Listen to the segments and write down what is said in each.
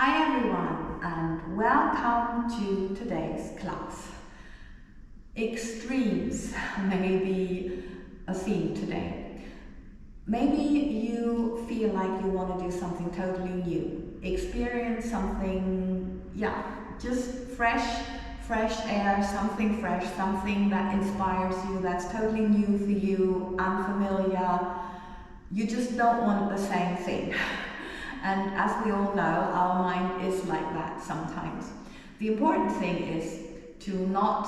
Hi everyone, and welcome to today's class. Extremes may be a theme today. Maybe you feel like you want to do something totally new, experience something, just fresh air, something fresh, something that inspires you, that's totally new for you, unfamiliar. You just don't want the same thing. And as we all know, our mind is like that sometimes. The important thing is to not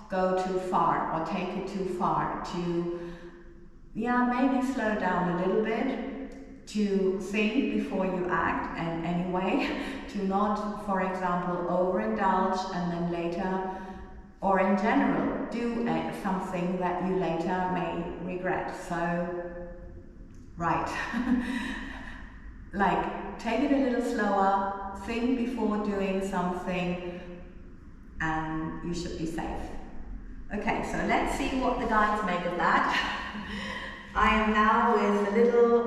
go too far or take it too far, to maybe slow down a little bit, to think before you act, and anyway, to not, for example, overindulge and then later, or in general, do something that you later may regret. So, right. Like, take it a little slower, think before doing something, and you should be safe. Okay, so let's see what the guides make of that. I am now with a little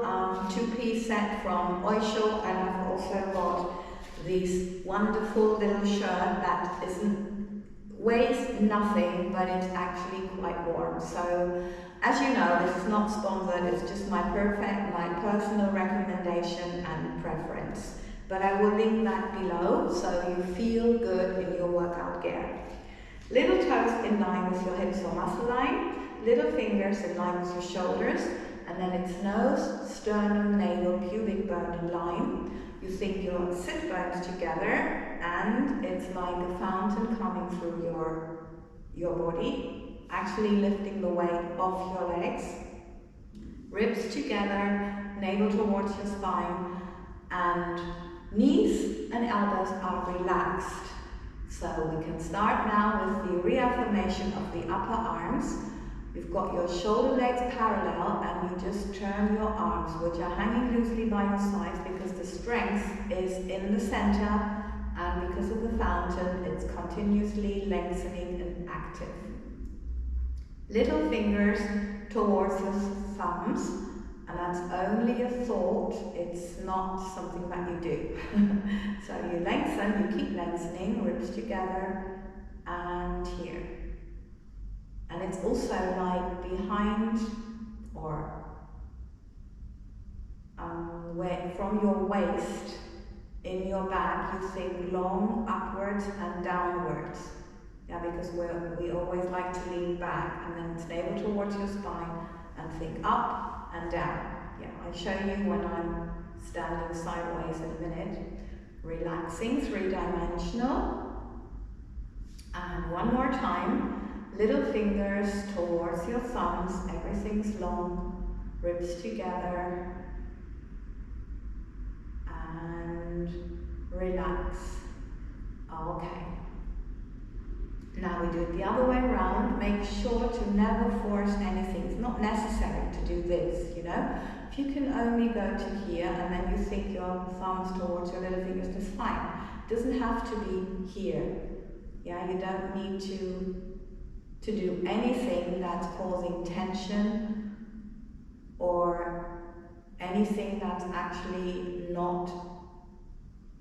two-piece set from Oysho, and I've also got this wonderful little shirt that weighs nothing, but it's actually quite warm. So, as you know, this is not sponsored, it's just my personal recommendation and preference. But I will link that below so you feel good in your workout gear. Little toes in line with your hips or muscle line, little fingers in line with your shoulders, and then it's nose, sternum, navel, pubic bone in line. You think your sit bones together, and it's like a fountain coming through your body, actually lifting the weight off your legs. Ribs together, navel towards your spine, and knees and elbows are relaxed. So we can start now with the reaffirmation of the upper arms. You've got your shoulder blades parallel, and you just turn your arms, which are hanging loosely by your sides because the strength is in the center, and because of the fountain, it's continuously lengthening and active. Little fingers towards your thumbs, and that's only a thought, it's not something that you do. So you lengthen, you keep lengthening, ribs together, and here. And it's also like behind, or from your waist, in your back, you think long upwards and downwards. Because we always like to lean back, and then it's navel towards your spine, and think up and down. I'll show you when I'm standing sideways in a minute. Relaxing, three-dimensional. And one more time. Little fingers towards your thumbs, everything's long, ribs together, and relax. Okay. Now we do it the other way around. Make sure to never force anything. It's not necessary to do this, you know. If you can only go to here and then you think your thumbs towards your little fingers, that's fine. It doesn't have to be here. You don't need to do anything that's causing tension or anything that's actually not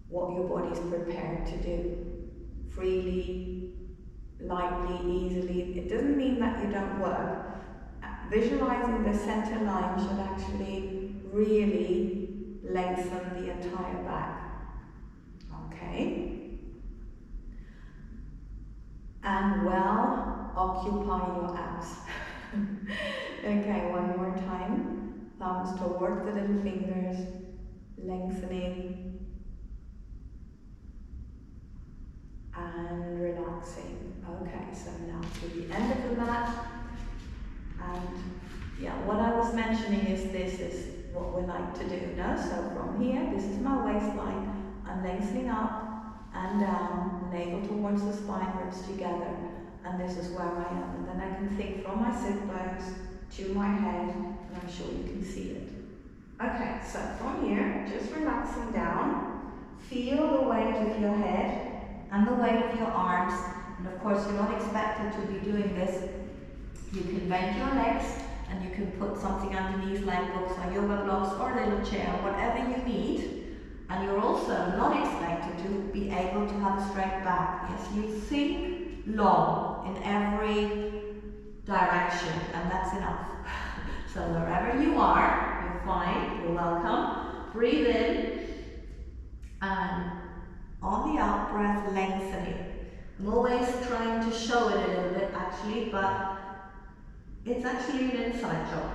what your body's prepared to do. Freely, lightly, easily. It doesn't mean that you don't work. Visualizing the center line should actually really lengthen the entire back. Okay? And well, occupy your abs. Okay, one more time. Thumbs towards the little fingers, lengthening and relaxing. Okay, so now to the end of the mat. And what I was mentioning is this is what we like to do. No? So from here, this is my waistline. I'm lengthening up and down, navel towards the spine, ribs together. And this is where I am. And then I can think from my sit bones to my head, and I'm sure you can see it. Okay, so from here, just relaxing down. Feel the weight of your head and the weight of your arms. And of course, you're not expected to be doing this. You can bend your legs, and you can put something underneath like books or yoga blocks or a little chair, whatever you need. And you're also not expected to be able to have a straight back. Yes, you think long in every direction, and that's enough. So wherever you are, you're fine, you're welcome. Breathe in, and on the out breath, lengthening. I'm always trying to show it a little bit actually, but it's actually an inside job.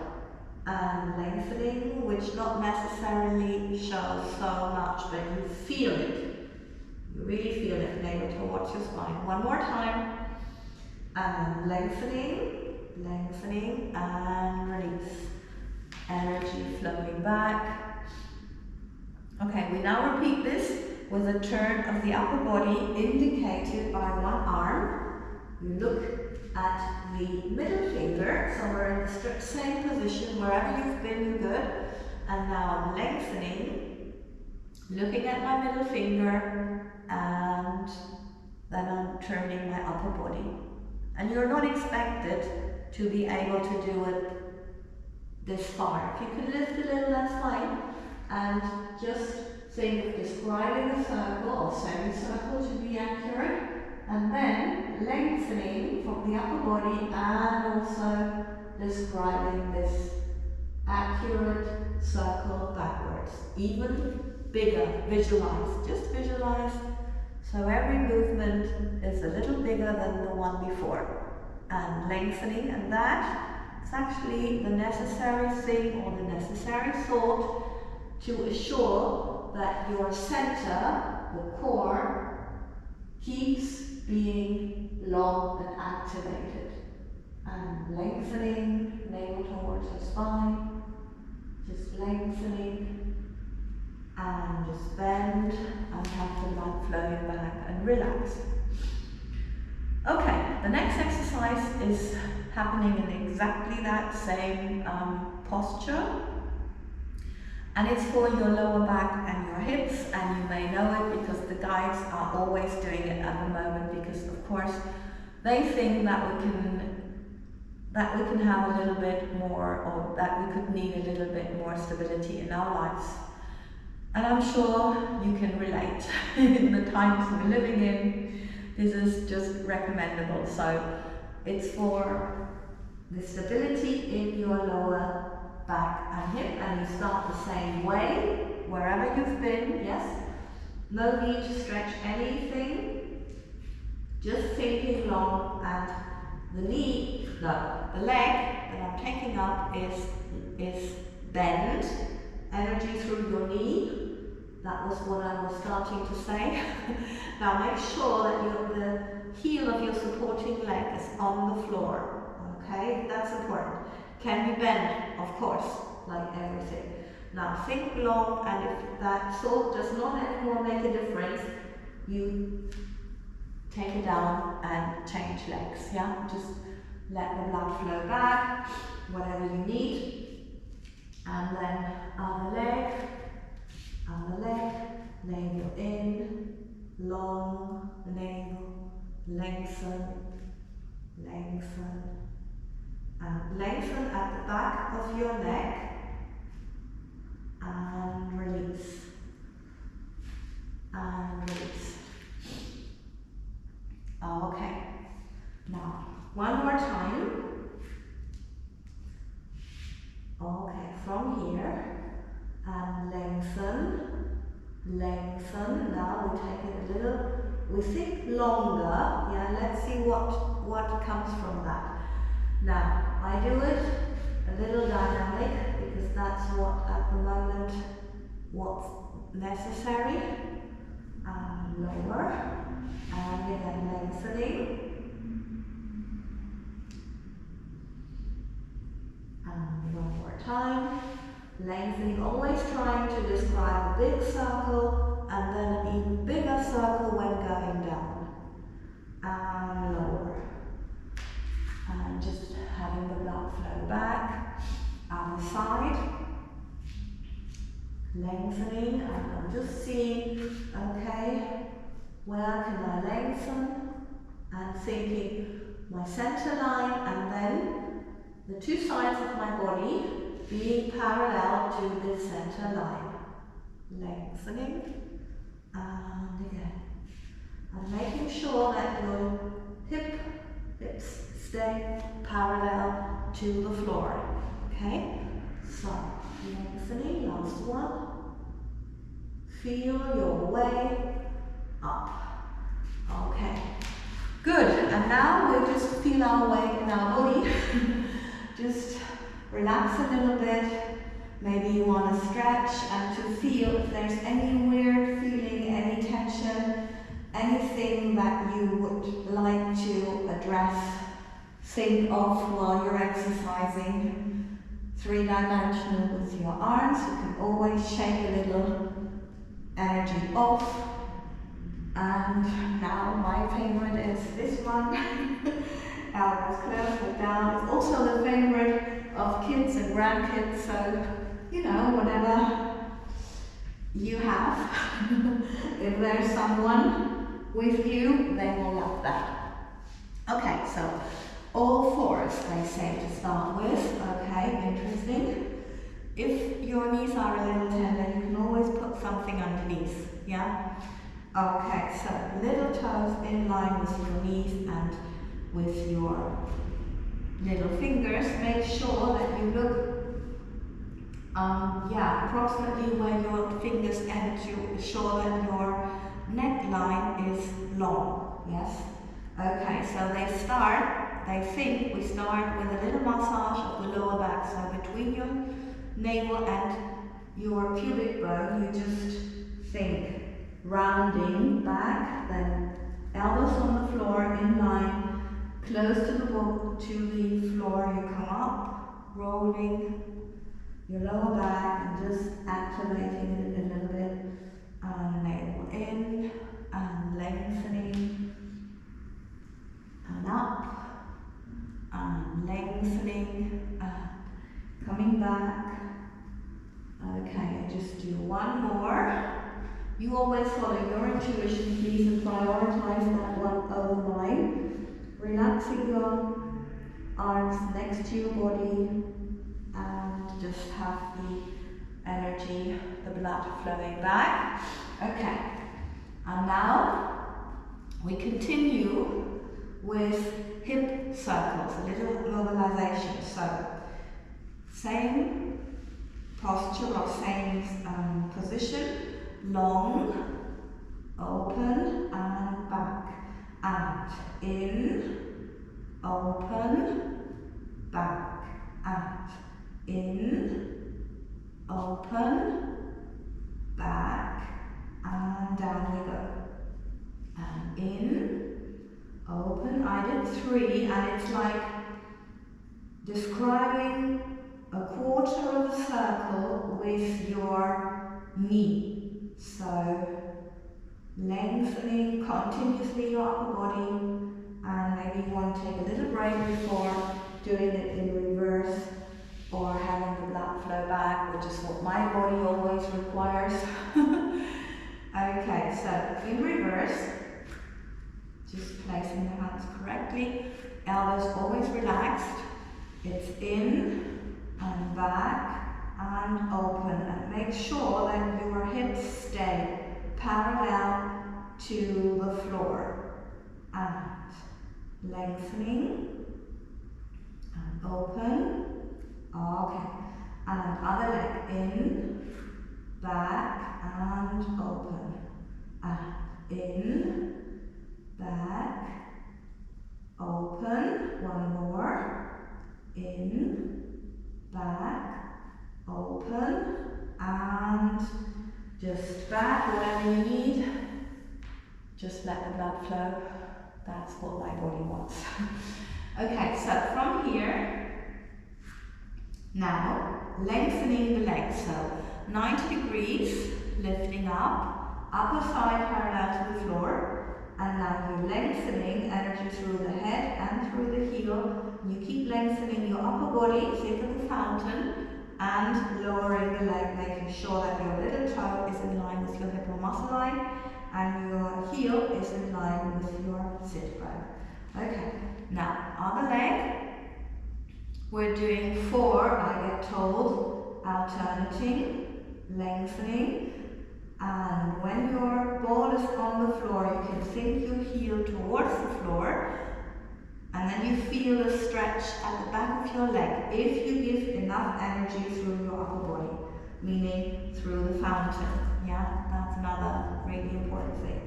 And lengthening, which not necessarily shows so much, but you feel it. You really feel it, navel towards your spine. One more time. And lengthening, lengthening, and release. Energy flowing back. Okay, we now repeat this with a turn of the upper body indicated by one arm. You look at the middle finger, so we're in the same position wherever you've been, you're good. And now I'm lengthening, looking at my middle finger, and then I'm turning my upper body. And you're not expected to be able to do it this far. If you can lift a little, that's fine. And just think of describing a circle or semicircle to be accurate. And then lengthening from the upper body and also describing this accurate circle backwards. Even bigger, visualize, just visualize. So every movement is a little bigger than the one before. And lengthening, and that is actually the necessary thing or the necessary thought to assure that your center, the core, keeps being long and activated. And lengthening, navel towards the spine, just lengthening, and just bend and have the blood flowing back and relax. Okay, the next exercise is happening in exactly that same posture. And it's for your lower back and your hips, and you may know it because the guides are always doing it at the moment, because of course they think that we can have a little bit more, or that we could need a little bit more stability in our lives. And I'm sure you can relate. In the times we're living in, this is just recommendable. So it's for the stability in your lower back and hip, and you start the same way wherever you've been. Yes, no need to stretch anything, just thinking long. And the leg that I'm taking up is bend, energy through your knee. That was what I was starting to say. Now make sure that the heel of your supporting leg is on the floor. Okay, that's important. Can be bent, of course, like everything. Now think long, and if that thought does not anymore make a difference, you take it down and change legs. Yeah, just let the blood flow back, whatever you need. And then other leg, navel in, long, navel, lengthen, lengthen. And lengthen at the back of your neck, and release, and release. Okay, now one more time. Okay, from here, and lengthen, lengthen. Now we take it a little, we think longer. Yeah, let's see what comes from that. Now, I do it a little dynamic because that's what at the moment what's necessary. And lower, and again lengthening. And one more time. Lengthening, always trying to describe a big circle and then an even bigger circle when going down. And lower. And just having the blood flow back. Other side. Lengthening, and I'm just seeing, okay, where can I lengthen? And thinking my center line, and then the two sides of my body being parallel to the center line. lengthening, and again. And making sure that your hips stay parallel to the floor. Okay? So, lengthening, last one. Feel your way up. Okay. Good. And now we'll just feel our way in our body. Just relax a little bit. Maybe you want to stretch and to feel if there's any weird feeling, any tension, anything that you would like to address, think of while you're exercising. Three-dimensional with your arms. You can always shake a little energy off. And now my favorite is this one. Elbows close, look down. It's also the favorite of kids and grandkids, so you know, whatever you have. If there's someone with you, they will love that. Okay, so all fours, they say to start with. Okay, interesting. If your knees are a little tender, you can always put something underneath, yeah? Okay, so little toes in line with your knees and with your little fingers. Make sure that you look approximately where your fingers end to ensure that your neckline is long, yes? Okay, so they think we start with a little massage of the lower back, so between your navel and your pubic bone, you just think rounding back, then elbows on the floor in line, close to the floor, you come up, rolling your lower back and just activating it a little bit, and navel in, and lengthening, and up, and lengthening, and coming back. Okay, just do one more. You always follow your intuition, please, and prioritize that one over mine. Relaxing your arms next to your body, and just have the energy, the blood flowing back. Okay, and now we continue with hip circles, a little mobilization. So, same posture or same position, long, open, and back, and in, open, back, and in, open, back, and down we go. And in, open. I did 3, and it's like describing a quarter of a circle with your knee. So lengthening continuously your upper body, and maybe you want to take a little break before doing it in reverse or having the blood flow back, which is what my body always requires. Okay, so in reverse, just placing the hands correctly, elbows always relaxed. It's in and back and open, and make sure that your hips stay parallel to the floor, and lengthening and open. Okay, and other leg in, back and open, and in, back, open. One more, in, back, open, and just back, whatever you need. Just let the blood flow. That's what my body wants. Okay, so from here, now lengthening the legs. So 90 degrees, lifting up, upper side parallel to the floor, and now you're lengthening energy through the head and through the heel. You keep lengthening your upper body, think of the fountain, and lowering the leg, making sure that your little toe is in line with your hip or muscle line, and your heel is in line with your sit bone. Okay, now other leg. We're doing 4, I get told, alternating, lengthening, And when your ball is on the floor, you can sink your heel towards the floor, and then you feel a stretch at the back of your leg if you give enough energy through your upper body, meaning through the fountain. Yeah, that's another really important thing.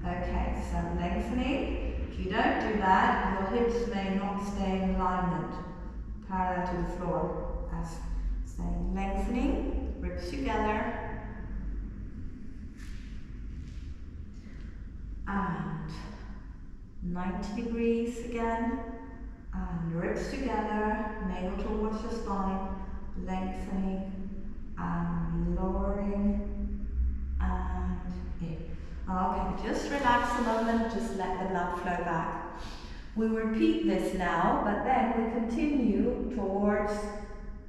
Okay, so lengthening. If you don't do that, your hips may not stay in alignment, parallel to the floor. As saying, lengthening, ribs together, and 90 degrees again, and ribs together, navel towards the spine, lengthening and lowering and in. Okay, just relax a moment, just let the blood flow back. We repeat this now, but then we continue towards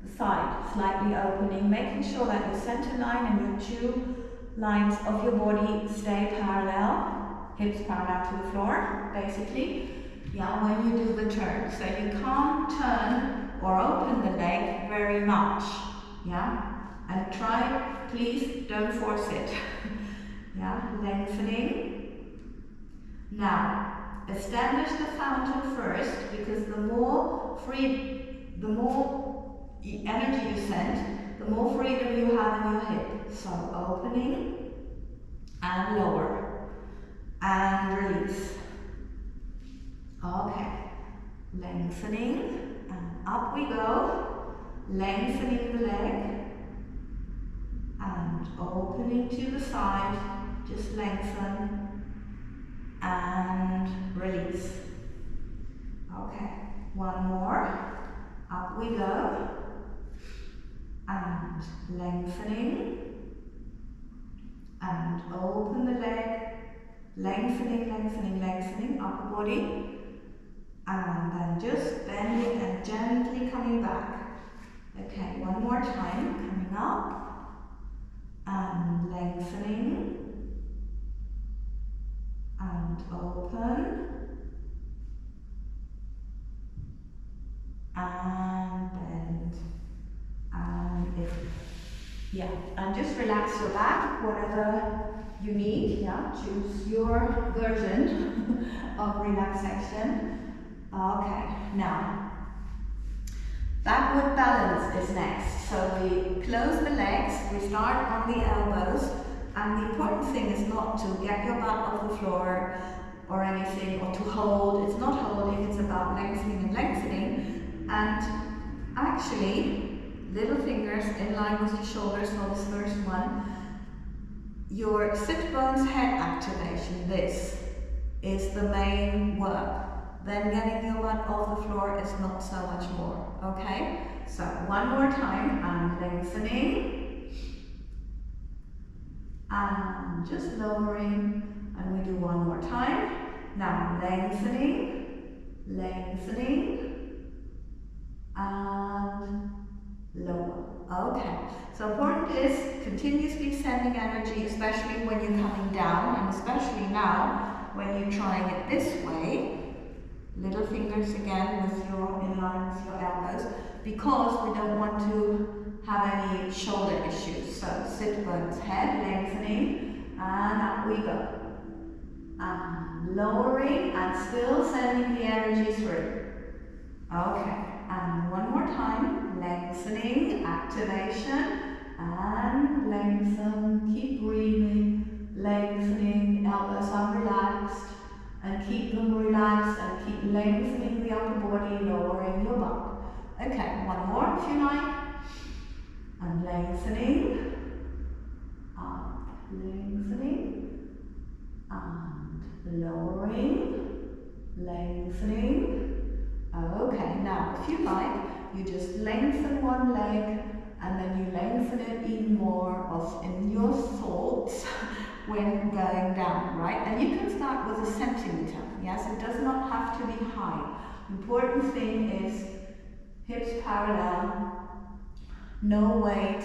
the side, slightly opening, making sure that your center line and your two lines of your body stay parallel, hips parallel to the floor, basically. Yeah, when you do the turn. So you can't turn or open the leg very much. Yeah, and try, please don't force it. Yeah, lengthening. Now, establish the fountain first, because the more energy you send, the more freedom you have in your hip. So opening and lower and release. Okay, lengthening and up we go, lengthening the leg and opening to the side, just lengthen and release. Okay, one more, up we go and lengthening and open the leg, lengthening, lengthening, lengthening, upper body. And then just bending and gently coming back. Okay, one more time, coming up and lengthening and open and bend and in. Yeah, and just relax your back, whatever you need. Yeah, choose your version of relaxation. Okay, now, backward balance is next. So we close the legs, we start on the elbows, and the important thing is not to get your butt off the floor or anything, or to hold. It's not holding, it's about lengthening and lengthening. And actually, little fingers in line with your shoulders for this first one. Your sit bones head activation, this is the main work. Then getting your butt off the floor is not so much more, okay? So one more time, and lengthening, and just lowering, and we do one more time. Now lengthening, lengthening, and lower. Okay, so important is continuously sending energy, especially when you're coming down, and especially now when you're trying it this way. Little fingers again in line with your elbows, because we don't want to have any shoulder issues. So sit bones head, lengthening, and up we go. And lowering and still sending the energy through. Okay, and one more time, lengthening, activation, and lengthen, keep breathing, lengthening, elbows are relaxed. And keep them relaxed and keep lengthening the upper body, lowering your butt. Okay, one more if you like. And lengthening, up, lengthening, and lowering, lengthening. Okay, now if you like, you just lengthen one leg and then you lengthen it even more in your thoughts when going down, right? And you can start with a centimeter, yes? It does not have to be high. Important thing is hips parallel, no weight,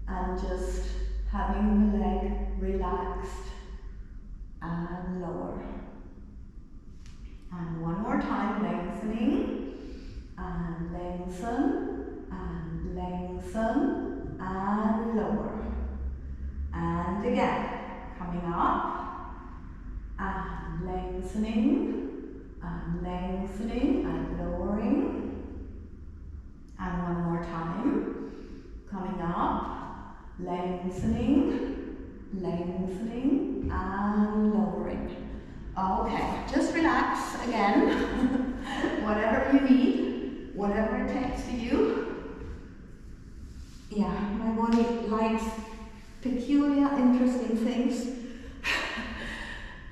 and just having the leg relaxed and lower. And one more time, lengthening, and lengthen, and lengthen, and lower. And again. lengthening and lowering. And one more time. Coming up, lengthening, lengthening and lowering. Okay, just relax again. Whatever you need, whatever it takes for you. Yeah, my body likes peculiar, interesting things.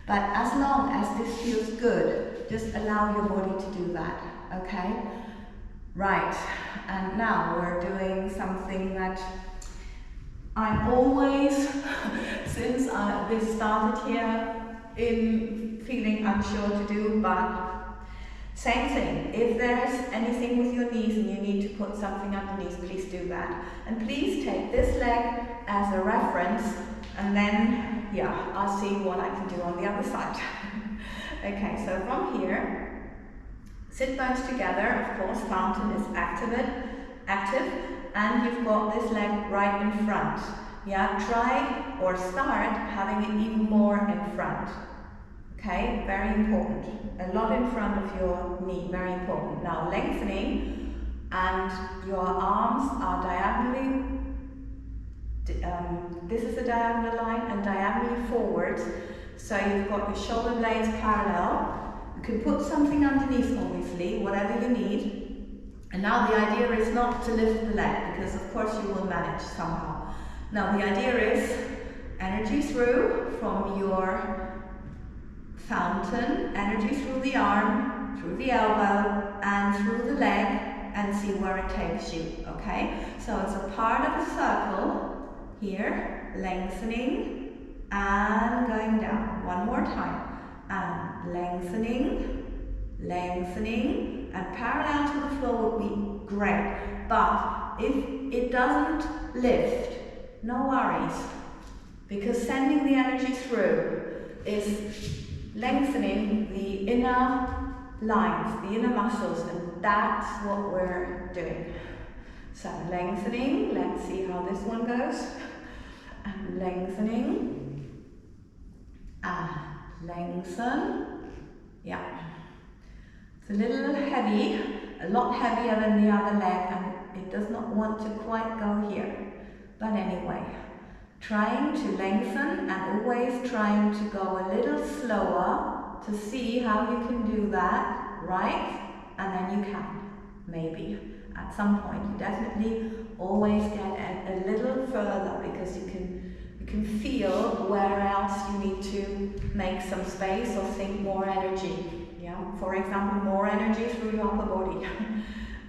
But as long as this feels good, just allow your body to do that, okay? Right, and now we're doing something that I'm always, since this started here, in feeling unsure to do, but same thing. If there's anything with your knees and you need to put something underneath, please do that. And please take this leg as a reference, and then, yeah, I'll see what I can do on the other side. Okay, so from here, sit bones together, of course, fountain is active, and you've got this leg right in front. Yeah, try or start having it even more in front. Okay, very important. A lot in front of your knee, very important. Now lengthening, and your arms are diagonally, this is a diagonal line, and diagonally forwards. So you've got your shoulder blades parallel. You can put something underneath, obviously, whatever you need. And now the idea is not to lift the leg, because of course you will manage somehow. Now the idea is energy through from your fountain, energy through the arm, through the elbow, and through the leg, and see where it takes you, okay? So it's a part of a circle here, lengthening, and going down. One more time, and lengthening, lengthening, and parallel to the floor would be great. But if it doesn't lift, no worries, because sending the energy through is lengthening the inner lines, the inner muscles, and that's what we're doing. So lengthening, let's see how this one goes. And lengthening, and lengthen. Yeah. It's a little heavy, a lot heavier than the other leg, and it does not want to quite go here. But anyway, trying to lengthen and always trying to go a little slower to see how you can do that, right? And then you can, maybe. At some point, you definitely always get a little further, because you can feel where else you need to make some space or think more energy. Yeah, for example, more energy through your upper body.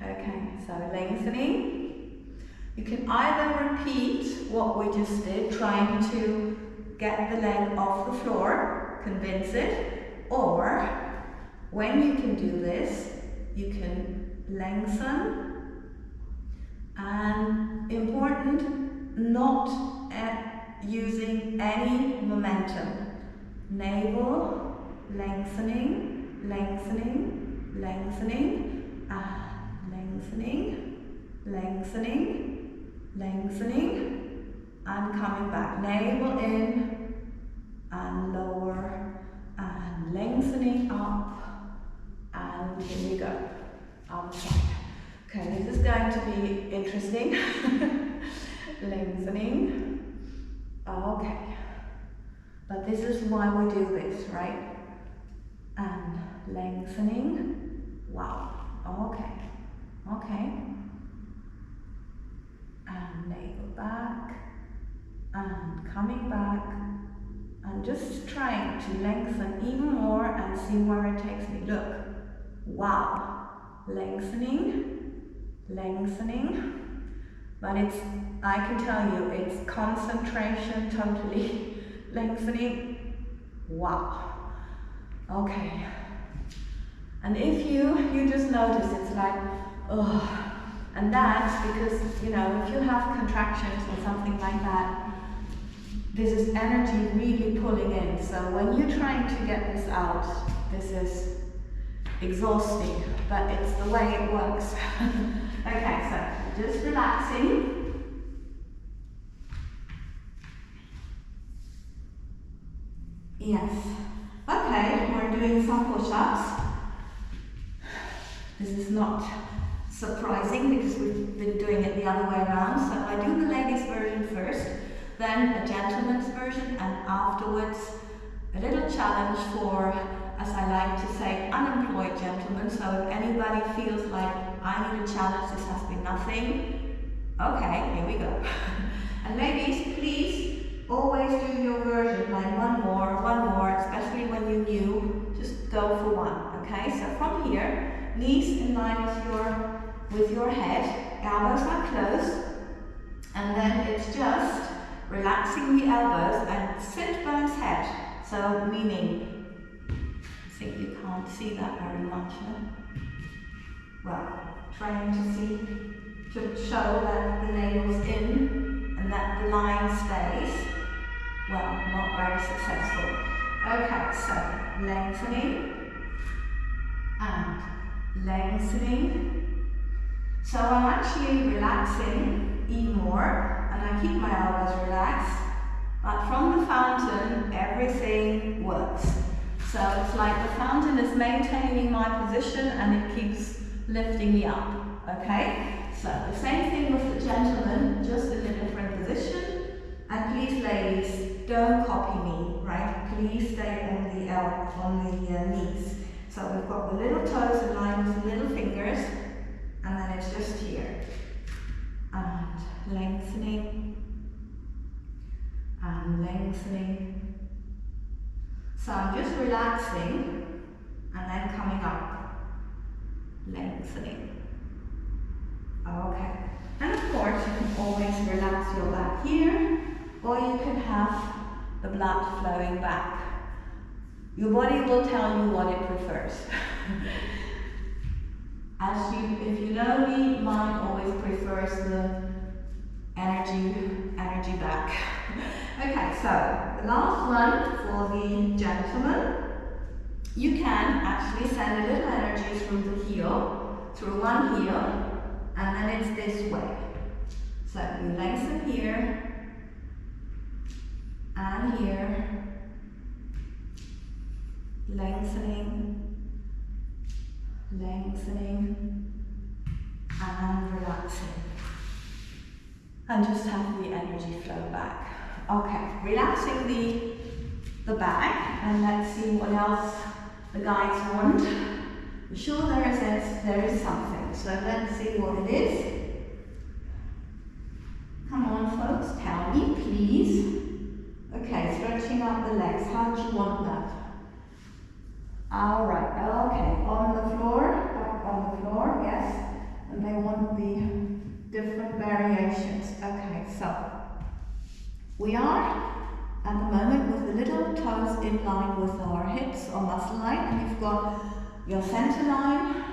Okay, so lengthening. You can either repeat what we just did, trying to get the leg off the floor, convince it, or when you can do this, you can lengthen, and important, not using any momentum. Navel, lengthening, lengthening, lengthening, lengthening, lengthening, lengthening, and coming back. Navel in, and lower, and lengthening up, and here we go, outside. Okay, this is going to be interesting. Lengthening. Okay. But this is why we do this, right? And lengthening. Wow. Okay. Okay. And navel back. And coming back. And just trying to lengthen even more and see where it takes me. Look. Wow. Lengthening. Lengthening. But it's, I can tell you, it's concentration totally. Lengthening. Wow. Okay. And if you just notice, it's like, oh, and that's because, you know, if you have contractions or something like that, this is energy really pulling in. So when you're trying to get this out, this is exhausting, but it's the way it works. Okay, so just relaxing. Yes. Okay, we're doing some push-ups. This is not surprising because we've been doing it the other way around. So I do the ladies version first, then a gentleman's version, and afterwards a little challenge for, as I like to say, unemployed gentlemen. So if anybody feels like I need a challenge, this has been nothing. Okay, here we go. And ladies, please always do your version, like one more, especially when you're new, just go for one, okay? So from here, knees in line with your head, elbows are closed, and then it's just relaxing the elbows and sit bone's head. So meaning, I think you can't see that very much, no? Well, trying to show that the navel's in and that the line stays. Well, not very successful. Okay, so lengthening and lengthening. So I'm actually relaxing even more, and I keep my elbows relaxed, but from the fountain everything works. So it's like the fountain is maintaining my position and it keeps lifting me up. Okay? So the same thing with the gentleman, just in a different position. And please, ladies, don't copy me, right? Please stay on the knees. So we've got the little toes in line with the little fingers, and then it's just here. And lengthening, and lengthening. So I'm just relaxing, and then coming up, lengthening. Okay. And of course, you can always relax your back here, or you can have the blood flowing back. Your body will tell you what it prefers. If you know me, mine always prefers the energy back. Okay, so the last one for the gentleman. You can actually send a little energy through the heel, through one heel, and then it's this way. So you lengthen here, and here, lengthening, lengthening, and relaxing. And just have the energy flow back. Okay, relaxing the back, and let's see what else the guides want. I'm sure there is something, so let's see what it is. Come on folks, tell me please. Okay, stretching out the legs, how do you want that? Alright, okay, on the floor, back on the floor, yes. And they want the different variations. Okay, so we are at the moment with the little toes in line with our hips or muscle line, and you've got your center line.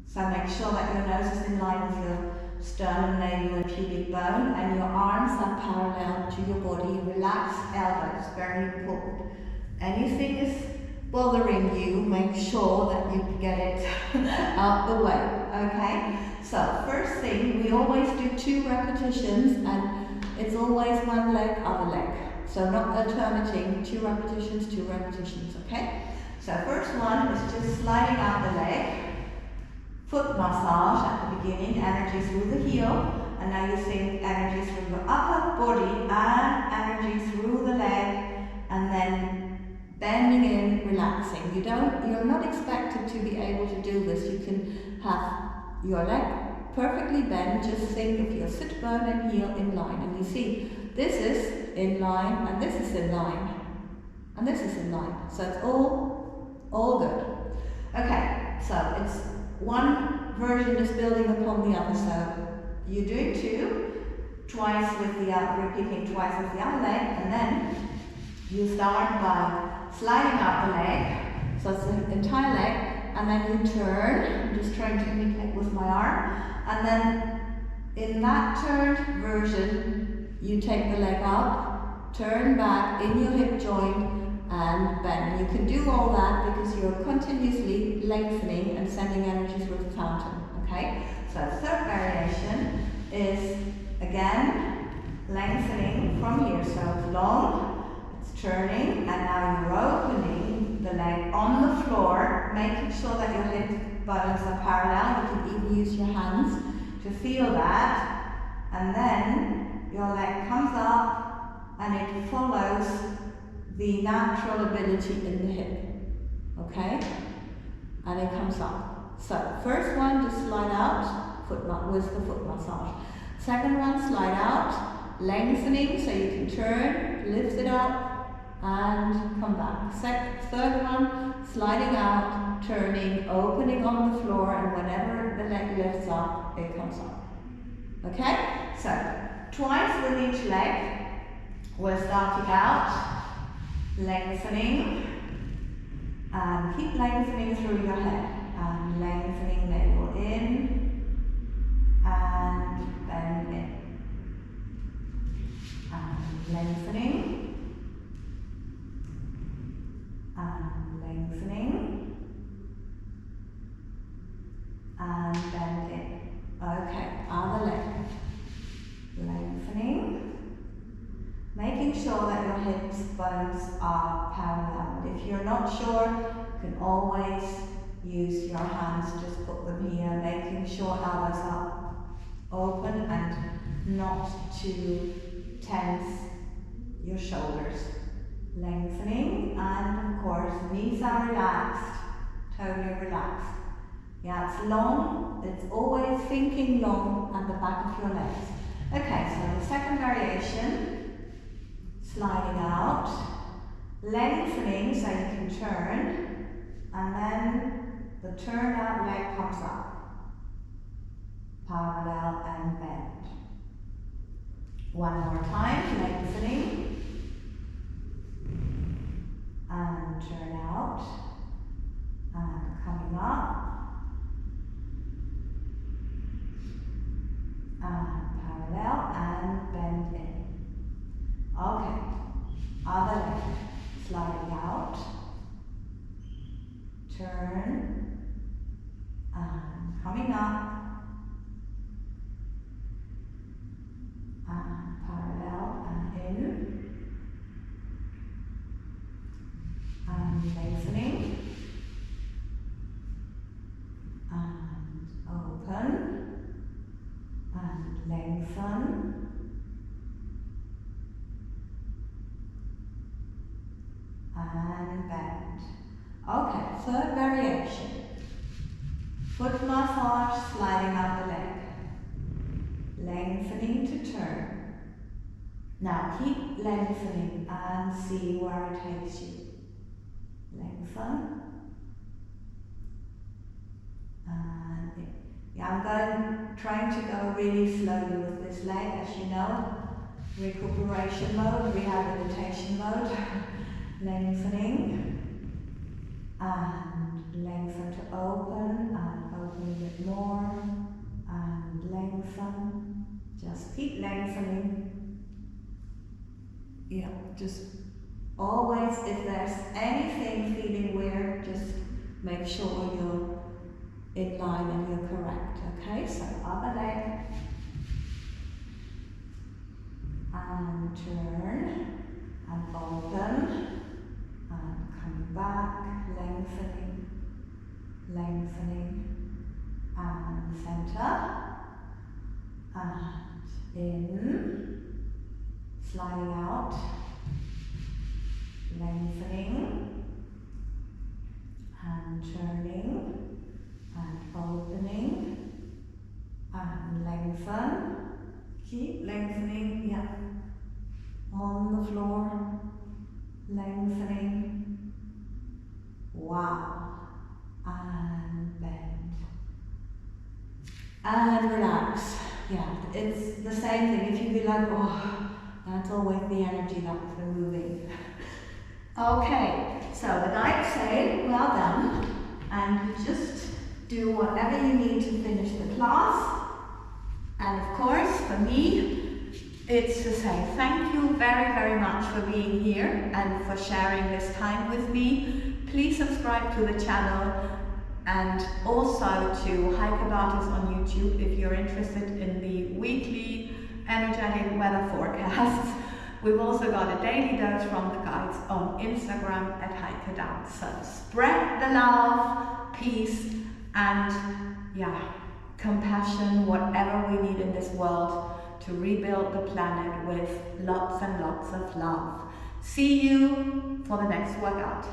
So make sure that your nose is in line with your sternum, navel and pubic bone, and your arms are parallel to your body. Relax elbows, very important. Anything is bothering you, make sure that you get it out the way, okay? So first thing, we always do 2 repetitions, and it's always one leg, other leg. So not alternating, 2 repetitions, okay? So first one is just sliding out the leg, foot massage at the beginning, energy through the heel, and now you think energy through your upper body and energy through the leg, and then bending in, relaxing. You're not expected to be able to do this. You can have your leg perfectly bent, just think of your sit bone and heel in line, and you see this is in line, and this is in line, and this is in line. So it's all good. Okay, so it's one version is building upon the other. So you do 2, twice with the other, repeating twice with the other leg, and then you start by sliding out the leg, so it's the entire leg, and then you turn. I'm just trying to indicate with my arm, and then in that turned version, you take the leg up, turn back in your hip joint, and bend. You can do all that because you're continuously lengthening and sending energy through the fountain, okay? So the third variation is, again, lengthening from here. So it's long, it's turning, and now you're opening the leg on the floor, making sure that your hip bones are parallel. You can even use your hands to feel that. And then your leg comes up and it follows the natural ability in the hip. Okay? And it comes up. So, first one, just slide out, with the foot massage. Second one, slide out, lengthening so you can turn, lift it up, and come back. Third one, sliding out, turning, opening on the floor, and whenever the leg lifts up, it comes up. Okay? So, twice with each leg. We're starting out, lengthening, and keep lengthening through your head, and lengthening navel in, and bend in, and lengthening, and lengthening, and bend in. Okay, other leg, lengthening, making sure that your hips bones are parallel. If you're not sure, you can always use your hands, just put them here, making sure elbows are open and not to tense your shoulders. Lengthening, and of course, knees are relaxed, totally relaxed. Yeah, it's long, it's always thinking long at the back of your legs. Okay, so the second variation, sliding out, lengthening so you can turn, and then the turned out leg comes up, parallel and bend. One more time, lengthening, and turn out, and coming up, and parallel and bend in. Okay, other leg, sliding out, turn, and coming up, and parallel and in, and lengthening, and open, and lengthen, and bend. Okay, third variation. Foot massage, sliding out the leg. Lengthening to turn. Now keep lengthening and see where it takes you. Lengthen. And I'm trying to go really slowly with this leg, as you know. Recuperation mode, rehabilitation mode. Lengthening. And lengthen to open, and open a bit more. And lengthen. Just keep lengthening. Yeah, just always, if there's anything feeling weird, just make sure you're in line and you're correct. Okay, so other leg. And turn. And open. And come back. Lengthening. Lengthening. And center. And in. Sliding out. Lengthening. And turning. And opening, and lengthen, keep lengthening, yeah, on the floor, lengthening, wow, and bend, and relax. Yeah, it's the same thing. If you be like, oh, that's always the energy that's been moving. Okay, so the guides say, well done, and you just do whatever you need to finish the class. And of course, for me, it's to say thank you very, very much for being here and for sharing this time with me. Please subscribe to the channel, and also to Hike About Us on YouTube if you're interested in the weekly energetic weather forecasts, We've also got a daily dose from the guides on Instagram at @hikerdown. So spread the love, peace, and compassion, whatever we need in this world to rebuild the planet with lots and lots of love. See you for the next workout.